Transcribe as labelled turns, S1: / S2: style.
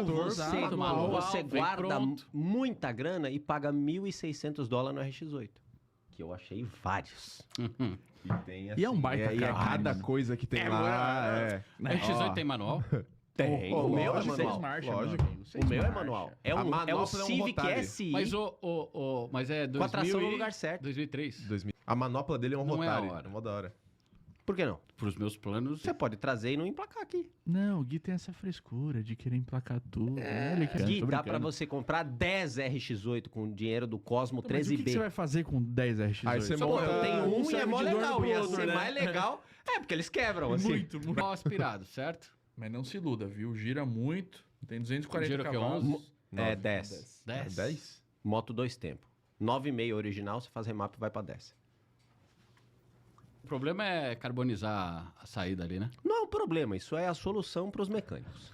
S1: carburador,
S2: você,
S1: manual,
S2: você
S3: vem
S2: guarda
S3: pronto.
S2: muita grana e paga $1.600 no RX-8. Que eu achei vários.
S4: E tem
S1: E é um baita
S4: e é
S1: carro,
S4: cada
S1: né?
S4: coisa que tem lá. É.
S3: O RX-8 tem manual?
S2: Tem.
S4: Oh,
S2: O meu é
S4: lógico,
S2: manual.
S1: Seis marchas,
S4: Lógico.
S1: meu amigo, seis
S2: O meu é
S1: marchas.
S2: manual. É
S4: A
S2: um
S4: manopla é um
S2: Civic
S4: Rotary.
S2: SI.
S3: Mas é 2000
S2: Com a tração no lugar certo.
S3: 2003.
S4: 2000. A manopla dele é um
S3: Não é a
S4: Rotary.
S3: hora.
S4: É mó da hora.
S2: Por que não?
S3: Para os meus planos.
S2: Você pode trazer e não emplacar aqui.
S1: Não, o Gui tem essa frescura de querer emplacar tudo. Ele quer.
S2: Gui,
S1: Tô
S2: dá
S1: brincando.
S2: pra você comprar 10 RX-8 com dinheiro do Cosmo
S1: Mas o que
S2: 13B.
S1: que você vai fazer com 10 RX-8?
S4: Aí você
S2: Pô,
S4: monta-
S2: eu tenho um e é mó
S1: serve de
S2: legal.
S1: dono pro
S2: Ia
S1: outro,
S2: ser
S1: né?
S2: mais legal. É, porque eles quebram, assim.
S1: Muito.
S3: Mal aspirado, certo?
S1: Mas não se iluda, viu? Gira muito. Tem 240
S3: Gira o quê?
S1: cavalos.
S3: 11?
S2: É 10.
S3: 10.
S4: 10?
S2: Moto 2 tempos. 9,5 original, você faz remap e vai pra 10.
S3: O problema é carbonizar a saída ali, né?
S2: Não é um problema, isso é a solução pros mecânicos.